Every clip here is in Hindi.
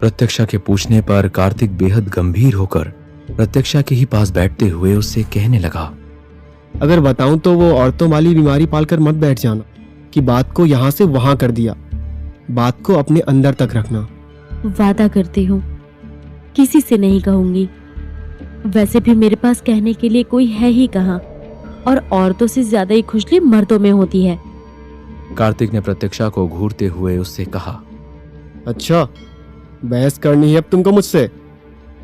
प्रत्यक्षा के पूछने पर कार्तिक बेहद गंभीर होकर प्रत्यक्षा के ही पास बैठते हुए उससे कहने लगा, अगर बताऊं तो वो औरतों वाली बीमारी पालकर मत बैठ जाना कि बात को यहाँ से वहां कर दिया। बात को अपने अंदर तक रखना। वादा करती हूँ किसी से नहीं कहूंगी। वैसे भी मेरे पास कहने के लिए कोई है ही कहाँ, और औरतों से ज्यादा ही खुजली मर्दों में होती है। कार्तिक ने प्रत्यक्षा को घूरते हुए उससे कहा, अच्छा, बहस करनी है अब तुमको मुझसे?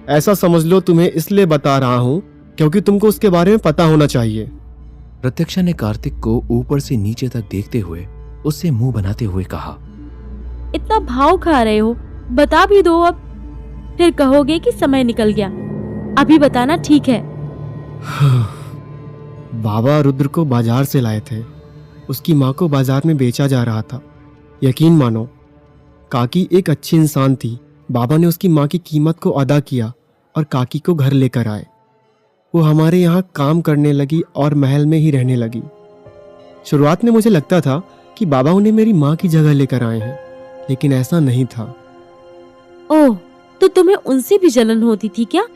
ऐसा समझ लो तुम्हें इसलिए बता रहा हूँ क्योंकि तुमको उसके बारे में पता होना चाहिए। प्रत्यक्षा ने कार्तिक को ऊपर से नीचे तक देखते हुए उससे मुंह बनाते हुए कहा, इतना भाव खा रहे हो, बता भी दो अब, फिर कहोगे कि समय निकल गया। अभी बताना ठीक है। बाबा रुद्र को बाजार से लाए थे। उसकी माँ को बाजार में बेचा जा रहा था। यकीन मानो, काकी एक अच्छी इंसान थी। बाबा ने उसकी माँ की कीमत को अदा किया और काकी को घर लेकर आए। वो हमारे यहाँ काम करने लगी और महल में ही रहने लगी। शुरुआत में मुझे लगता था कि बाबा उन्हें मेरी माँ की जगह लेकर आए हैं, लेकिन ऐसा नहीं था। ओह, तो तुम्हें उनसे भी जलन होती थी क्या?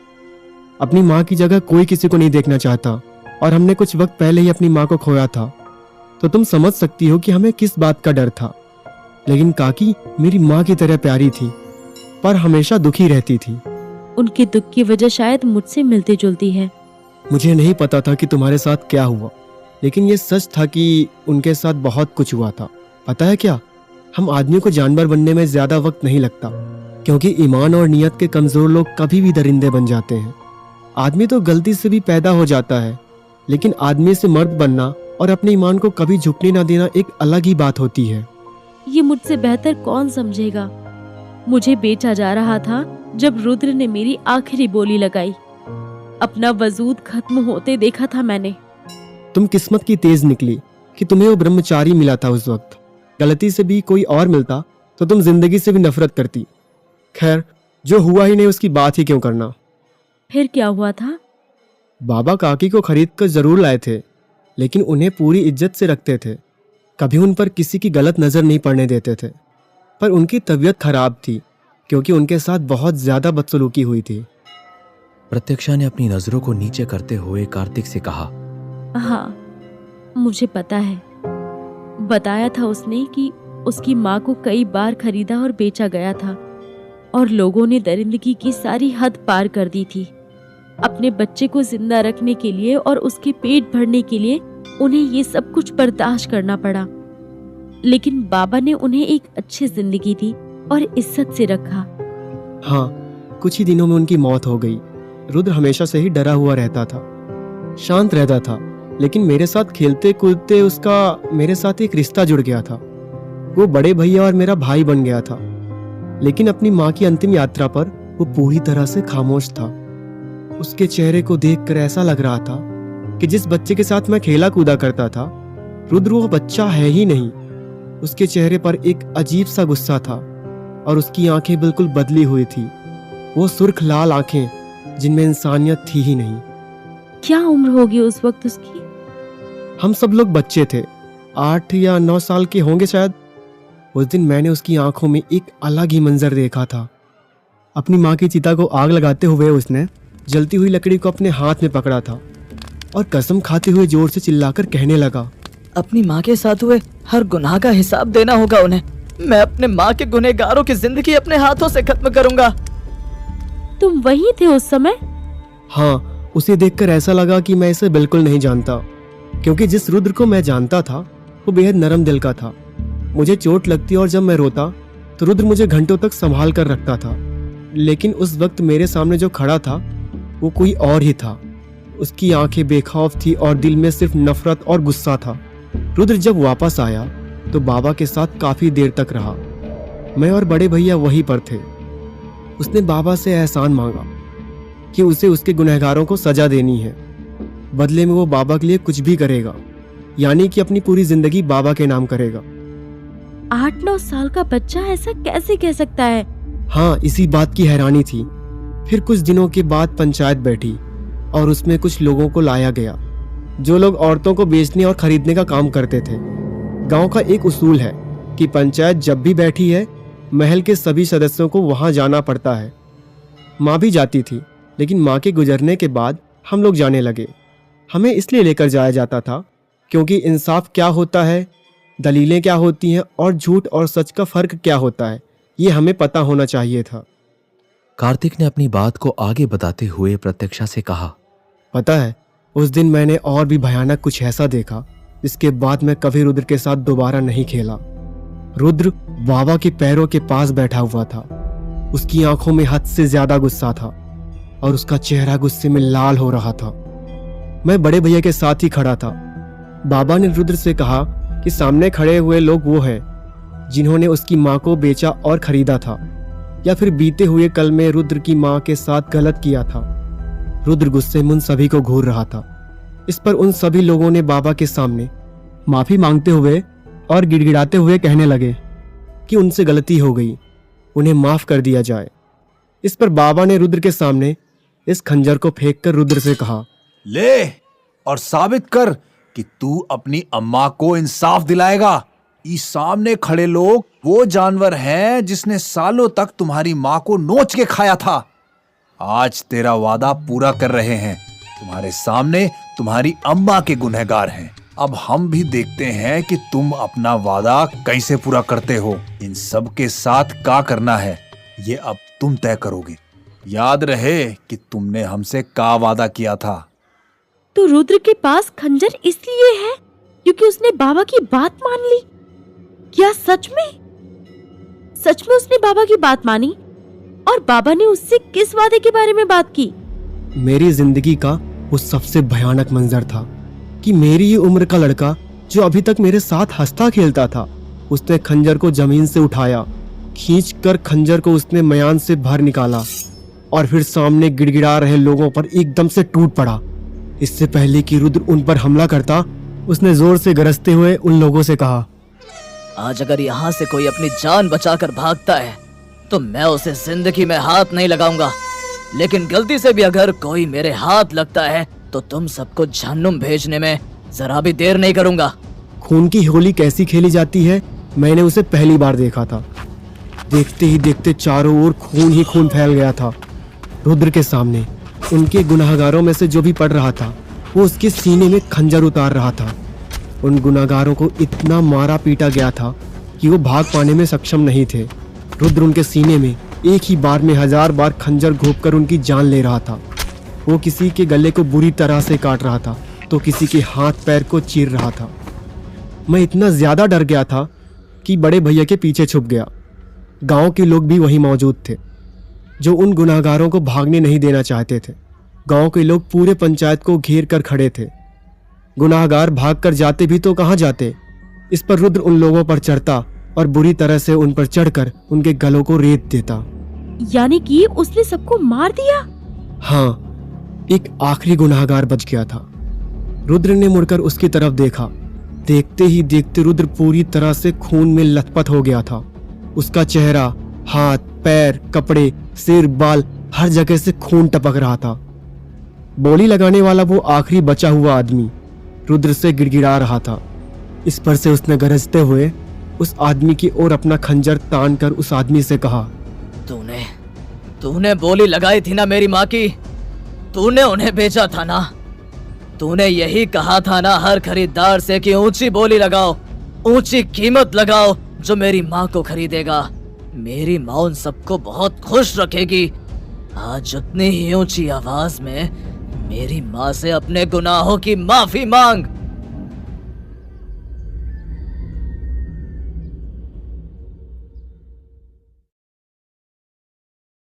अपनी माँ की जगह कोई किसी को नहीं देखना चाहता, और हमने कुछ वक्त पहले ही अपनी माँ को खोया था, तो तुम समझ सकती हो कि हमें किस बात का डर था। लेकिन काकी मेरी माँ की तरह प्यारी थी, पर हमेशा दुखी रहती थी। उनके दुख की वजह शायद मुझसे मिलती जुलती है। मुझे नहीं पता था कि तुम्हारे साथ क्या हुआ, लेकिन ये सच था कि उनके साथ बहुत कुछ हुआ था। पता है क्या, हम आदमियों को जानवर बनने में ज्यादा वक्त नहीं लगता, क्योंकि ईमान और नियत के कमजोर लोग कभी भी दरिंदे बन जाते हैं। आदमी तो गलती से भी पैदा हो जाता है, लेकिन आदमी से मर्द बनना और अपने ईमान को कभी झुकने ना देना एक अलग ही बात होती है। ये मुझसे बेहतर कौन समझेगा। मुझे बेचा जा रहा था जब रुद्र ने मेरी आखिरी बोली लगाई। अपना वजूद खत्म होते देखा था मैंने। तुम किस्मत की तेज निकली कि तुम्हें वो ब्रह्मचारी मिला था उस वक्त। गलती से भी कोई और मिलता तो तुम जिंदगी से भी नफरत करती। खैर, जो हुआ ही नहीं उसकी बात ही क्यों करना। फिर क्या हुआ था? बाबा काकी को खरीद कर जरूर लाए थे, लेकिन उन्हें पूरी इज्जत से रखते थे। कभी उन पर किसी की गलत नजर नहीं पड़ने देते थे। पर उनकी तबीयत खराब थी क्योंकि उनके साथ बहुत ज्यादा बदसलूकी हुई थी। प्रत्यक्षा ने अपनी नजरों को नीचे करते हुए कार्तिक से कहा, हाँ, मुझे पता है। बताया था उसने कि उसकी माँ को कई बार खरीदा और बेचा गया था, और लोगों ने दरिंदगी की सारी हद पार कर दी थी। अपने बच्चे को जिंदा रखने के लिए और उसके पेट भरने के लिए उन्हें ये सब कुछ बर्दाश्त करना पड़ा। लेकिन बाबा ने उन्हें एक अच्छी जिंदगी दी और इज्जत से रखा। हाँ, कुछ ही दिनों में उनकी मौत हो गई। रुद्र हमेशा से ही डरा हुआ रहता था, शांत रहता था, लेकिन मेरे साथ खेलते कूदते उसका मेरे साथ एक रिश्ता जुड़ गया था। वो बड़े भैया और मेरा भाई बन गया था। लेकिन अपनी माँ की अंतिम यात्रा पर वो पूरी तरह से खामोश था। उसके चेहरे को देखकर ऐसा लग रहा था कि जिस बच्चे के साथ मैं खेला कूदा करता था, रुद्र वो बच्चा है ही नहीं। उसके चेहरे पर एक अजीब सा गुस्सा था और उसकी आंखें बिल्कुल बदली हुई थी। वो सुर्ख लाल आंखें जिनमें इंसानियत थी ही नहीं। क्या उम्र होगी उस वक्त उसकी? हम सब लोग बच्चे थे, 8 या 9 साल के होंगे शायद। उस दिन मैंने उसकी आंखों में एक अलग ही मंजर देखा था। अपनी माँ की चिता को आग लगाते हुए उसने जलती हुई लकड़ी को अपने हाथ में पकड़ा था और कसम खाते हुए जोर से चिल्लाकर कहने लगा, अपनी माँ के साथ हुए हर गुनाह का हिसाब देना होगा उन्हें। मैं अपने माँ के गुनहगारों की जिंदगी अपने हाथों से खत्म करूंगा। तुम वहीं थे उस समय? हाँ, उसे देखकर ऐसा लगा कि मैं इसे बिल्कुल नहीं जानता, क्योंकि जिस रुद्र को मैं जानता था वो बेहद नरम दिल का था। मुझे चोट लगती और जब मैं रोता तो रुद्र मुझे घंटों तक संभाल कर रखता था। लेकिन उस वक्त मेरे सामने जो खड़ा था वो कोई और ही था। उसकी आंखें बेखौफ थी और दिल में सिर्फ नफरत और गुस्सा था। रुद्र जब वापस आया तो बाबा के साथ काफी देर तक रहा। मैं और बड़े भैया वहीं पर थे। उसने बाबा से एहसान मांगा कि उसे उसके गुनहगारों को सजा देनी है। बदले में वो बाबा के लिए कुछ भी करेगा, यानी कि अपनी पूरी जिंदगी बाबा के नाम करेगा। 8-9 साल का बच्चा ऐसा कैसे कह सकता है? हाँ, इसी बात की हैरानी थी। फिर कुछ दिनों के बाद पंचायत बैठी और उसमें कुछ लोगों को लाया गया जो लोग औरतों को बेचने और खरीदने का काम करते थे। गांव का एक उसूल है कि पंचायत जब भी बैठी है महल के सभी सदस्यों को वहां जाना पड़ता है। माँ भी जाती थी, लेकिन माँ के गुजरने के बाद हम लोग जाने लगे। हमें इसलिए लेकर जाया जाता था क्योंकि इंसाफ क्या होता है, दलीलें क्या होती हैं और झूठ और सच का फर्क क्या होता है, ये हमें पता होना चाहिए था। कार्तिक ने अपनी बात को आगे बताते हुए प्रत्यक्षा से कहा, पता है, उस दिन मैंने और भी भयानक कुछ ऐसा देखा जिसके बाद मैं कभी रुद्र के साथ दोबारा नहीं खेला। रुद्र बाबा के पैरों के पास बैठा हुआ था। उसकी आंखों में हद से ज्यादा गुस्सा था और उसका चेहरा गुस्से में लाल हो रहा था। मैं बड़े भैया के साथ ही खड़ा था। बाबा ने रुद्र से कहा कि सामने खड़े हुए लोग वो हैं जिन्होंने उसकी माँ को बेचा और खरीदा था, या फिर बीते हुए कल में रुद्र की माँ के साथ गलत किया था। रुद्र गुस्से में उन सभी को घूर रहा था। इस पर उन सभी लोगों ने बाबा के सामने माफी मांगते हुए और गिड़गिड़ाते हुए कहने लगे कि उनसे गलती हो गई, उन्हें माफ कर दिया जाए। इस पर बाबा ने रुद्र के सामने इस खंजर को फेंककर रुद्र से कहा, ले और साबित कर कि तू अपनी अम्मा को इंसाफ दिलाएगा। इस सामने खड़े लोग वो जानवर हैं जिसने सालों तक तुम्हारी माँ को नोच के खाया था। आज तेरा वादा पूरा कर रहे हैं। तुम्हारे सामने तुम्हारी अम्मा के गुनहगार हैं। अब हम भी देखते हैं कि तुम अपना वादा कैसे पूरा करते हो। इन सब के साथ क्या करना है ये अब तुम तय करोगे। याद रहे कि तुमने हमसे क्या वादा किया था। तो रुद्र के पास खंजर इसलिए है क्योंकि उसने बाबा की बात मान ली। क्या सच में उसने बाबा की बात मानी? और बाबा ने उससे किस वादे के बारे में बात की? मेरी जिंदगी का वो सबसे भयानक मंजर था कि मेरी ही उम्र का लड़का जो अभी तक मेरे साथ हंसता खेलता था, उसने खंजर को जमीन से उठाया। खींचकर खंजर को उसने मयान से बाहर निकाला और फिर सामने गिड़गिड़ा रहे लोगों पर एकदम से टूट पड़ा। इससे पहले कि रुद्र उन पर हमला करता, उसने जोर से गरजते हुए उन लोगों से कहा, आज अगर यहाँ से कोई अपनी जान बचाकर भागता है तो मैं उसे जिंदगी में हाथ नहीं लगाऊंगा, लेकिन गलती से भी अगर कोई मेरे हाथ लगता है तो तुम सबको जहन्नुम भेजने में जरा भी देर नहीं करूंगा। खून की होली कैसी खेली जाती है मैंने उसे पहली बार देखा था। देखते ही देखते चारों ओर खून ही खून फैल गया था। रुद्र के सामने उनके गुनाहगारों में से जो भी पड़ रहा था वो उसके सीने में खंजर उतार रहा था। उन गुनाहगारों को इतना मारा पीटा गया था कि वो भाग पाने में सक्षम नहीं थे। रुद्र उनके सीने में एक ही बार में 1000 बार खंजर घोंपकर उनकी जान ले रहा था। वो किसी के गले को बुरी तरह से काट रहा था तो किसी के हाथ पैर को चीर रहा था। मैं इतना ज्यादा डर गया था कि बड़े भैया के पीछे छुप गया। गांव के लोग भी वहीं मौजूद थे जो उन गुनाहगारों को भागने नहीं देना चाहते थे। गांव के लोग पूरे पंचायत को घेर कर खड़े थे। गुनाहगार भाग कर जाते भी तो कहाँ जाते। इस पर रुद्र उन लोगों पर चढ़ता और बुरी तरह से उन पर चढ़कर उनके गलों को रेत देता। यानी कि उसने सबको मार दिया? हाँ, एक आखिरी गुनाहगार बच गया था। रुद्र ने मुड़कर उसकी तरफ देखा। देखते ही देखते रुद्र पूरी तरह से खून में लथपथ हो गया था। उसका चेहरा, हाथ, पैर, कपड़े, सिर, बाल, हर जगह से खून टपक रहा था। बोली लगाने वाला वो आखिरी बचा हुआ आदमी रुद्र से गिड़गिड़ा रहा था। इस पर से उसने गरजते हुए उस आदमी की ओर अपना खंजर तान कर उस आदमी से कहा, तूने बोली लगाई थी ना मेरी माँ की, तूने उन्हें बेचा था ना। तूने यही कहा था ना हर खरीदार से कि ऊंची बोली लगाओ, ऊंची कीमत लगाओ जो मेरी माँ को खरीदेगा। मेरी माँ उन सबको बहुत खुश रखेगी। आज उतनी ही ऊंची आवाज में मेरी माँ से अपने गुनाहों की माफी मांग।